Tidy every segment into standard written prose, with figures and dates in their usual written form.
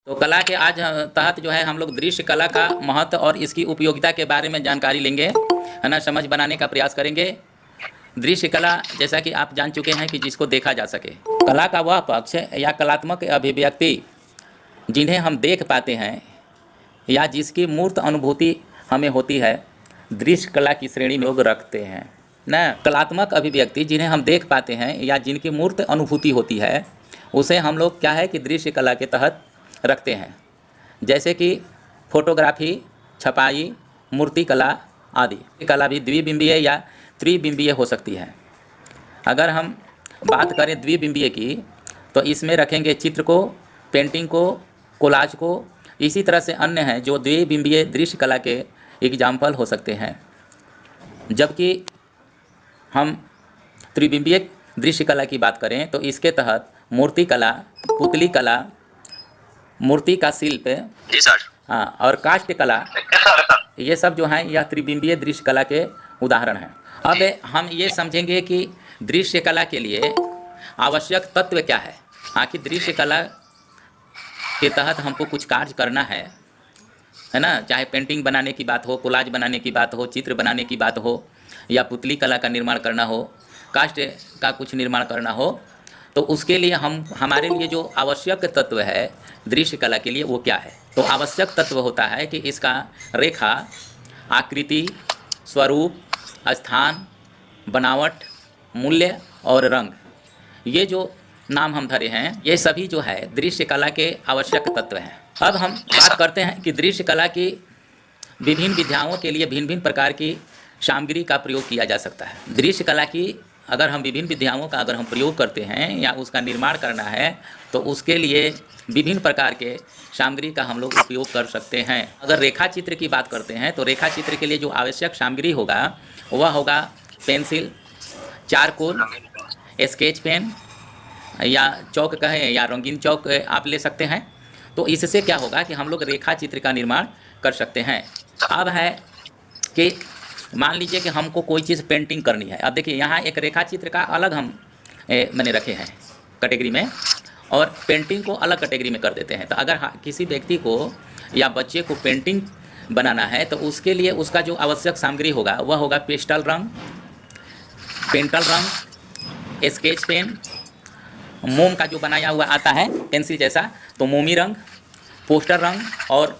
तो कला के आज तहत जो है हम लोग दृश्य कला का महत्व और इसकी उपयोगिता के बारे में जानकारी लेंगे, है ना, समझ बनाने का प्रयास करेंगे। दृश्य कला जैसा कि आप जान चुके हैं कि जिसको देखा जा सके। कला का वह पक्ष या कलात्मक अभिव्यक्ति जिन्हें हम देख पाते हैं या जिसकी मूर्त अनुभूति हमें होती है, दृश्य कला की श्रेणी में लोग रखते हैं ना। कलात्मक अभिव्यक्ति जिन्हें हम देख पाते हैं या जिनकी मूर्त अनुभूति होती है, उसे हम लोग क्या है कि दृश्य कला के तहत रखते हैं। जैसे कि फोटोग्राफी, छपाई, मूर्ति कला आदि। कला भी द्विबिंबीय या त्रिबिंबीय हो सकती है। अगर हम बात करें द्विबिंबीय की, तो इसमें रखेंगे चित्र को, पेंटिंग को, कोलाज को। इसी तरह से अन्य हैं जो द्विबिंबीय दृश्य कला के एग्जाम्पल हो सकते हैं। जबकि हम त्रिबिंबीय दृश्य कला की बात करें तो इसके तहत मूर्ति कला, पुतली कला, मूर्ति का शिल्प, जी सर, हाँ, और काष्ठ कला, ये सब जो हैं यह त्रिबिंबीय दृश्य कला के उदाहरण हैं। अब हम ये समझेंगे कि दृश्य कला के लिए आवश्यक तत्व क्या है। आखिर दृश्य कला के तहत हमको कुछ कार्य करना है ना, चाहे पेंटिंग बनाने की बात हो, कोलाज बनाने की बात हो, चित्र बनाने की बात हो, या पुतली कला का निर्माण करना हो, काष्ठ का कुछ निर्माण करना हो, तो उसके लिए हमारे लिए जो आवश्यक तत्व है दृश्य कला के लिए वो क्या है। तो आवश्यक तत्व होता है कि इसका रेखा, आकृति, स्वरूप, स्थान, बनावट, मूल्य और रंग, ये जो नाम हम धरे हैं, ये सभी जो है दृश्य कला के आवश्यक तत्व हैं। अब हम बात करते हैं कि दृश्य कला की विभिन्न विधाओं के लिए भिन्न भिन्न प्रकार की सामग्री का प्रयोग किया जा सकता है। दृश्य कला की अगर हम विभिन्न विधाओं का अगर हम प्रयोग करते हैं या उसका निर्माण करना है, तो उसके लिए विभिन्न प्रकार के सामग्री का हम लोग उपयोग कर सकते हैं। अगर रेखा चित्र की बात करते हैं तो रेखा चित्र के लिए जो आवश्यक सामग्री होगा वह होगा पेंसिल, चारकोल, स्केच पेन या चौक कहें या रंगीन चौक आप ले सकते हैं। तो इससे क्या होगा कि हम लोग रेखा चित्र का निर्माण कर सकते हैं। अब है कि मान लीजिए कि हमको कोई चीज़ पेंटिंग करनी है। अब देखिए यहाँ एक रेखा चित्र का अलग हम मैंने रखे हैं कैटेगरी में, और पेंटिंग को अलग कैटेगरी में कर देते हैं। तो अगर किसी व्यक्ति को या बच्चे को पेंटिंग बनाना है तो उसके लिए उसका जो आवश्यक सामग्री होगा वह होगा पेस्टल रंग, पेंटल रंग, स्केच पेन, मोम का जो बनाया हुआ आता है पेंसिल जैसा, तो मोमी रंग, पोस्टर रंग, और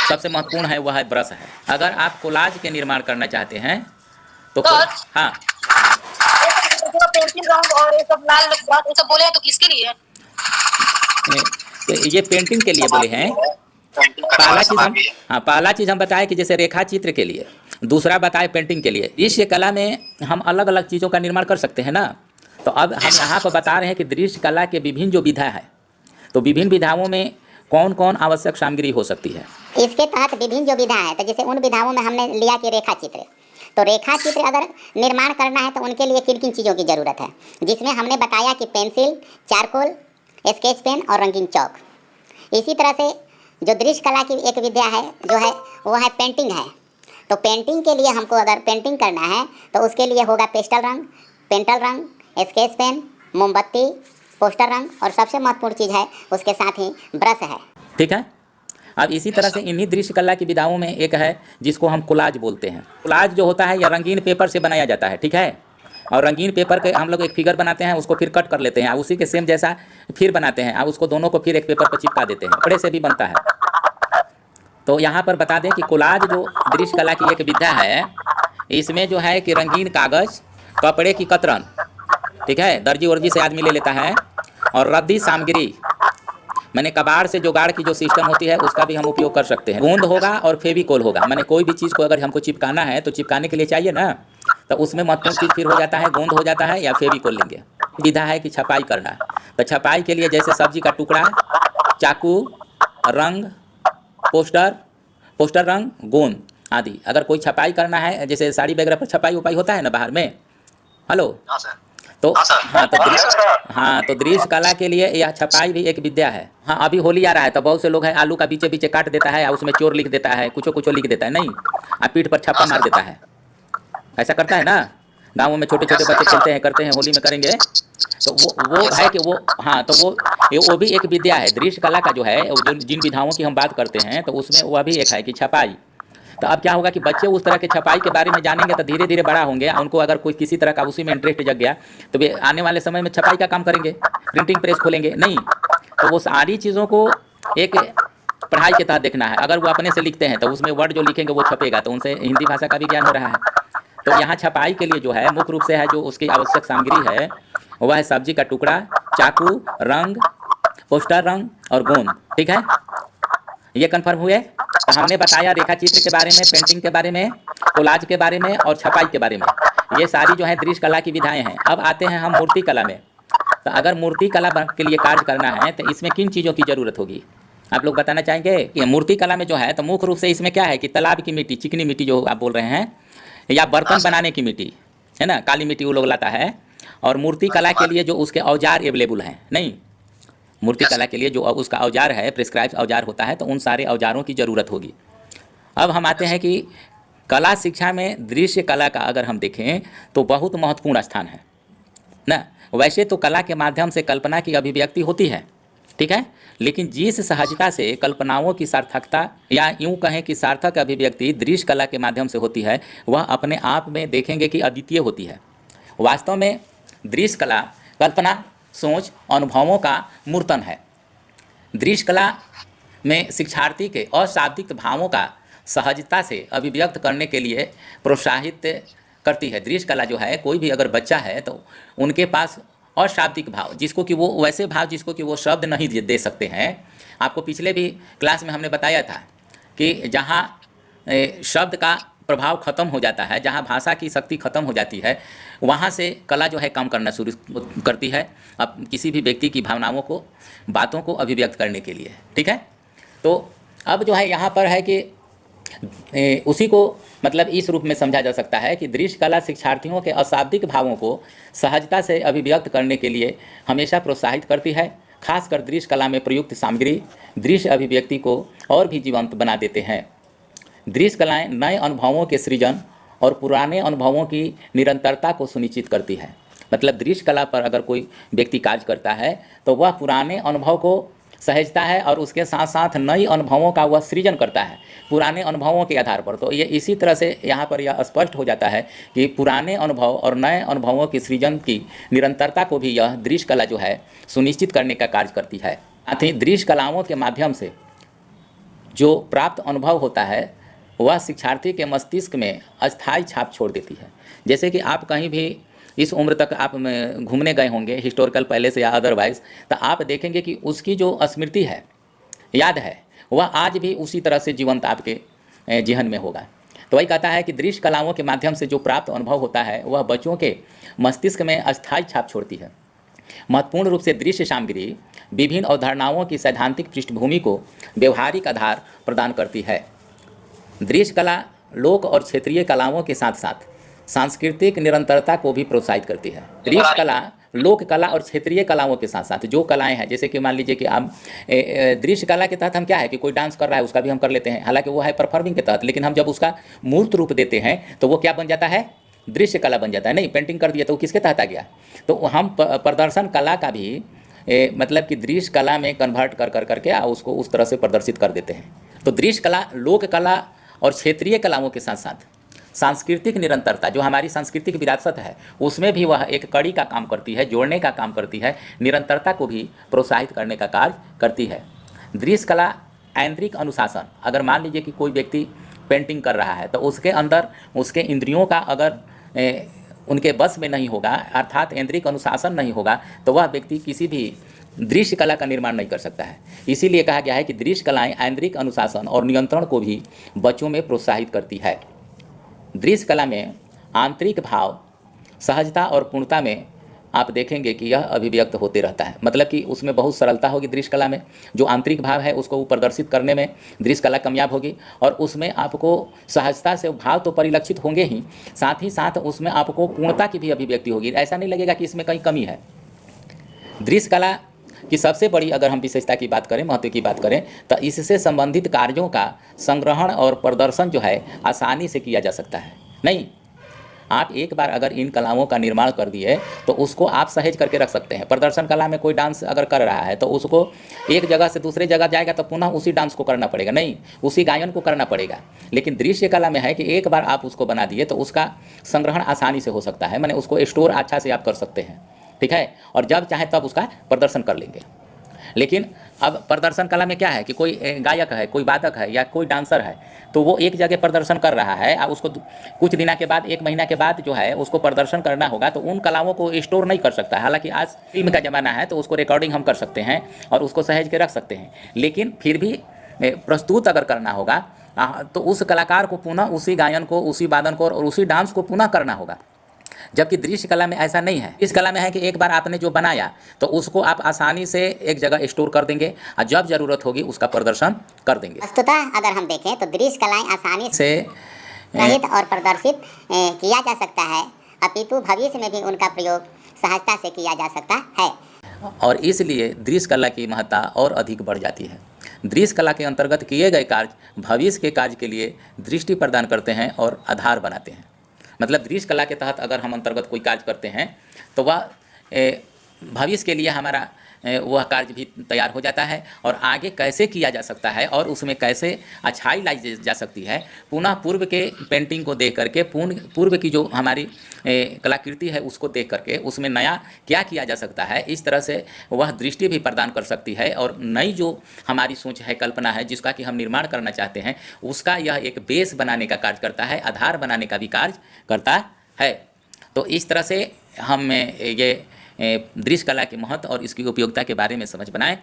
सबसे महत्वपूर्ण है वह है ब्रश है। अगर आप कोलाज के निर्माण करना चाहते हैं तो हाँ, पेंसिल रंग और ये सब लाल ये सब बोले हैं तो किसके लिए? तो ये पेंटिंग के लिए बोले हैं। पहला चीज़ हम बताएं कि जैसे रेखा चित्र के लिए, दूसरा बताएं पेंटिंग के लिए। इस कला में हम अलग अलग चीज़ों का निर्माण कर सकते हैं ना। तो अब हम यहाँ पर बता रहे हैं कि दृश्य कला के विभिन्न जो विधा है, तो विभिन्न विधाओं में कौन कौन आवश्यक सामग्री हो सकती है। इसके तहत विभिन्न जो विधा है, तो जैसे उन विधाओं में हमने लिया कि रेखा चित्र, तो रेखा चित्र अगर निर्माण करना है तो उनके लिए किन किन चीज़ों की ज़रूरत है, जिसमें हमने बताया कि पेंसिल, चारकोल, स्केच पेन और रंगीन चौक। इसी तरह से जो दृश्य कला की एक विद्या है जो है वो है पेंटिंग है। तो पेंटिंग के लिए हमको अगर पेंटिंग करना है तो उसके लिए होगा पेस्टल रंग, पेंटल रंग, स्केच पेन, मोमबत्ती, पोस्टर रंग, और सबसे महत्वपूर्ण चीज़ है उसके साथ ही ब्रश है। ठीक है। अब इसी तरह से इन्हीं दृश्य कला की विधाओं में एक है जिसको हम कोलाज बोलते हैं। कोलाज जो होता है यह रंगीन पेपर से बनाया जाता है, ठीक है। और रंगीन पेपर के हम लोग एक फिगर बनाते हैं, उसको फिर कट कर लेते हैं, उसी के सेम जैसा फिर बनाते हैं, और उसको दोनों को फिर एक पेपर पर चिपका देते हैं। कपड़े से भी बनता है। तो यहाँ पर बता दें कि कोलाज जो दृश्य कला की एक विधा है, इसमें जो है कि रंगीन कागज, कपड़े की कतरन, ठीक है, दर्जी वर्जी से आदमी ले लेता है, और रद्दी सामग्री मैंने कबाड़ से जुगाड़ की जो सिस्टम होती है उसका भी हम उपयोग कर सकते हैं। गोंद होगा और फेविकोल होगा। मैंने कोई भी चीज़ को अगर हमको चिपकाना है तो चिपकाने के लिए चाहिए ना, तो उसमें महत्वपूर्ण चीज़ फिर हो जाता है गोंद हो जाता है या फेविकोल लेंगे। विधा है कि छपाई करना, तो छपाई के लिए जैसे सब्जी का टुकड़ा, चाकू, रंग, पोस्टर रंग, गोंद आदि। अगर कोई छपाई करना है, जैसे साड़ी वगैरह पर छपाई उपाई होता है ना बाहर में, हेलो, तो तो दृश्य कला के लिए यह छपाई भी एक विद्या है। हाँ, अभी होली आ रहा है तो बहुत से लोग हैं आलू का बीचे बीचे काट देता है, उसमें चोर लिख देता है, कुछ लिख देता है, नहीं, पीठ पर छापा मार देता है। ऐसा करता है ना, गाँवों में छोटे छोटे बच्चे खेलते हैं, करते हैं, होली में करेंगे तो वो है कि वो, हाँ, तो वो भी एक विद्या है। दृश्य कला का जो है, जो जिन विधाओं की हम बात करते हैं, तो उसमें वह भी एक है कि छपाई। तो अब क्या होगा कि बच्चे उस तरह के छपाई के बारे में जानेंगे तो धीरे धीरे बड़ा होंगे, उनको अगर कोई किसी तरह का उसी में इंटरेस्ट जग गया तो वे आने वाले समय में छपाई का काम करेंगे, प्रिंटिंग प्रेस खोलेंगे नहीं। तो वो सारी चीज़ों को एक पढ़ाई के तहत देखना है। अगर वो अपने से लिखते हैं तो उसमें वर्ड जो लिखेंगे वो छपेगा, तो उनसे हिंदी भाषा का भी ज्ञान हो रहा है। तो यहाँ छपाई के लिए जो है मुख्य रूप से है जो उसकी आवश्यक सामग्री है वह है सब्जी का टुकड़ा, चाकू, रंग, पोस्टर रंग और गोंद। ठीक है, ये कन्फर्म हुए। तो हमने बताया रेखा चित्र के बारे में, पेंटिंग के बारे में, कोलाज के बारे में और छपाई के बारे में। ये सारी जो है दृश्य कला की विधाएं हैं। अब आते हैं हम मूर्ति कला में। तो अगर मूर्ति कला के लिए कार्य करना है तो इसमें किन चीज़ों की ज़रूरत होगी, आप लोग बताना चाहेंगे? कि मूर्ति कला में जो है तो मुख्य रूप से इसमें क्या है कि तालाब की मिट्टी, चिकनी मिट्टी जो आप बोल रहे हैं, या बर्तन बनाने की मिट्टी है ना, काली मिट्टी वो लोग लाता है। और मूर्ति कला के लिए जो उसके औजार अवेलेबल हैं, नहीं, मूर्ति कला के लिए जो उसका औजार है, प्रिस्क्राइब औजार होता है, तो उन सारे औजारों की ज़रूरत होगी। अब हम आते हैं कि कला शिक्षा में दृश्य कला का अगर हम देखें तो बहुत महत्वपूर्ण स्थान है ना। वैसे तो कला के माध्यम से कल्पना की अभिव्यक्ति होती है, ठीक है, लेकिन जिस सहजता से कल्पनाओं की सार्थकता या यूँ कहें कि सार्थक अभिव्यक्ति दृश्य कला के माध्यम से होती है, वह अपने आप में देखेंगे कि अद्वितीय होती है। वास्तव में दृश्य कला कल्पना, सोच, अनुभवों का मूर्तन है। दृश्य कला में शिक्षार्थी के अशाब्दिक भावों का सहजता से अभिव्यक्त करने के लिए प्रोत्साहित करती है। दृश्य कला जो है, कोई भी अगर बच्चा है तो उनके पास अशाब्दिक भाव, जिसको कि वो वैसे भाव जिसको कि वो शब्द नहीं दे सकते हैं। आपको पिछले भी क्लास में हमने बताया था कि जहाँ शब्द का प्रभाव खत्म हो जाता है, जहाँ भाषा की शक्ति खत्म हो जाती है, वहाँ से कला जो है काम करना शुरू करती है अब किसी भी व्यक्ति की भावनाओं को, बातों को अभिव्यक्त करने के लिए। ठीक है, तो अब जो है यहाँ पर है कि उसी को मतलब इस रूप में समझा जा सकता है कि दृश्य कला शिक्षार्थियों के अशाब्दिक भावों को सहजता से अभिव्यक्त करने के लिए हमेशा प्रोत्साहित करती है। खासकर दृश्य कला में प्रयुक्त सामग्री दृश्य अभिव्यक्ति को और भी जीवंत बना देते हैं। दृश्य कलाएँ नए अनुभवों के सृजन और पुराने अनुभवों की निरंतरता को सुनिश्चित करती है। मतलब दृश्य कला पर अगर कोई व्यक्ति कार्य करता है तो वह पुराने अनुभव को सहेजता है और उसके साथ साथ नई अनुभवों का वह सृजन करता है पुराने अनुभवों के आधार पर। तो ये इसी तरह से यहाँ पर यह स्पष्ट हो जाता है कि पुराने अनुभव और नए अनुभवों की सृजन की निरंतरता को भी यह दृश्य कला जो है सुनिश्चित करने का कार्य करती है। साथ ही दृश्य कलाओं के माध्यम से जो प्राप्त अनुभव होता है वह शिक्षार्थी के मस्तिष्क में अस्थायी छाप छोड़ देती है। जैसे कि आप कहीं भी इस उम्र तक आप घूमने गए होंगे हिस्टोरिकल पैलेस या अदरवाइज, तो आप देखेंगे कि उसकी जो स्मृति है, याद है, वह आज भी उसी तरह से जीवंत आपके जेहन में होगा। तो वही कहता है कि दृश्य कलाओं के माध्यम से जो प्राप्त अनुभव होता है वह बच्चों के मस्तिष्क में अस्थायी छाप छोड़ती है। महत्वपूर्ण रूप से दृश्य सामग्री विभिन्न अवधारणाओं की सैद्धांतिक पृष्ठभूमि को व्यवहारिक आधार प्रदान करती है। दृश्य कला लोक और क्षेत्रीय कलाओं के साथ साथ सांस्कृतिक निरंतरता को भी प्रोत्साहित करती है। दृश्य कला लोक कला और क्षेत्रीय कलाओं के साथ साथ जो कलाएं हैं, जैसे कि मान लीजिए कि आप दृश्य कला के तहत हम क्या है कि कोई डांस कर रहा है उसका भी हम कर लेते हैं, हालांकि वो है परफॉर्मिंग के तहत, लेकिन हम जब उसका मूर्त रूप देते हैं तो वो क्या बन जाता है, दृश्य कला बन जाता है। नहीं, पेंटिंग कर दिया तो वो किसके तहत आ गया, तो हम प्रदर्शन कला का भी मतलब कि दृश्य कला में कन्वर्ट कर करके उसको उस तरह से प्रदर्शित कर देते हैं। तो दृश्य कला लोक कला और क्षेत्रीय कलाओं के साथ साथ सांस्कृतिक निरंतरता, जो हमारी सांस्कृतिक विरासत है, उसमें भी वह एक कड़ी का काम करती है, जोड़ने का काम करती है, निरंतरता को भी प्रोत्साहित करने का कार्य करती है। दृश्य कला ऐन्द्रिक अनुशासन, अगर मान लीजिए कि कोई व्यक्ति पेंटिंग कर रहा है तो उसके अंदर उसके इंद्रियों का अगर उनके बस में नहीं होगा, अर्थात ऐन्द्रिक अनुशासन नहीं होगा, तो वह व्यक्ति किसी भी दृश्य कला का निर्माण नहीं कर सकता है। इसीलिए कहा गया है कि दृश्य कलाएँ ऐन्द्रिक अनुशासन और नियंत्रण को भी बच्चों में प्रोत्साहित करती है। दृश्य कला में आंतरिक भाव, सहजता और पूर्णता में आप देखेंगे कि यह अभिव्यक्त होते रहता है। मतलब कि उसमें बहुत सरलता होगी दृश्य कला में, जो आंतरिक भाव है उसको प्रदर्शित करने में दृश्य कला कामयाब होगी, और उसमें आपको सहजता से भाव तो परिलक्षित होंगे ही, साथ ही साथ उसमें आपको पूर्णता की भी अभिव्यक्ति होगी। ऐसा नहीं लगेगा कि इसमें कहीं कमी है। दृश्य कला की सबसे बड़ी अगर हम विशेषता की बात करें, महत्व की बात करें, तो इससे संबंधित कार्यों का संग्रहण और प्रदर्शन जो है आसानी से किया जा सकता है। नहीं, आप एक बार अगर इन कलाओं का निर्माण कर दिए तो उसको आप सहेज करके रख सकते हैं। प्रदर्शन कला में कोई डांस अगर कर रहा है तो उसको एक जगह से दूसरे जगह जाएगा तो पुनः उसी डांस को करना पड़ेगा, नहीं उसी गायन को करना पड़ेगा। लेकिन दृश्य कला में है कि एक बार आप उसको बना दिए तो उसका संग्रहण आसानी से हो सकता है, माने उसको स्टोर अच्छा से आप कर सकते हैं, ठीक है, और जब चाहे तब उसका प्रदर्शन कर लेंगे। लेकिन अब प्रदर्शन कला में क्या है कि कोई गायक है, कोई वादक है या कोई डांसर है, तो वो एक जगह प्रदर्शन कर रहा है, अब उसको कुछ दिनों के बाद, एक महीना के बाद जो है उसको प्रदर्शन करना होगा, तो उन कलाओं को स्टोर नहीं कर सकता। हालांकि आज फिल्म का ज़माना है तो उसको रिकॉर्डिंग हम कर सकते हैं और उसको सहेज के रख सकते हैं, लेकिन फिर भी प्रस्तुत अगर करना होगा तो उस कलाकार को पुनः उसी गायन को, उसी वादन को और उसी डांस को पुनः करना होगा। जबकि दृश्य कला में ऐसा नहीं है। इस कला में है कि एक बार आपने जो बनाया तो उसको आप आसानी से एक जगह स्टोर कर देंगे और जब जरूरत होगी उसका प्रदर्शन कर देंगे। वस्तुतः अगर हम देखें तो दृश्य कलाएं आसानी से से रहित और प्रदर्शित किया जा सकता है, अपितु भविष्य में भी उनका प्रयोग सहजता से किया जा सकता है, और इसलिए दृश्य कला की महत्ता और अधिक बढ़ जाती है। दृश्य कला के अंतर्गत किए गए कार्य भविष्य के कार्य के लिए दृष्टि प्रदान करते हैं और आधार बनाते हैं। मतलब दृश्य कला के तहत अगर हम अंतर्गत कोई कार्य करते हैं तो वह भविष्य के लिए हमारा वह कार्य भी तैयार हो जाता है और आगे कैसे किया जा सकता है और उसमें कैसे अच्छाई लाई जा सकती है, पुनः पूर्व के पेंटिंग को देख करके, पूर्व की जो हमारी कलाकृति है उसको देख करके उसमें नया क्या किया जा सकता है, इस तरह से वह दृष्टि भी प्रदान कर सकती है। और नई जो हमारी सोच है, कल्पना है, जिसका कि हम निर्माण करना चाहते हैं, उसका यह एक बेस बनाने का कार्य करता है, आधार बनाने का भी कार्य करता है। तो इस तरह से हम ये दृश्य कला के महत्व और इसकी उपयोगिता के बारे में समझ बनाएं।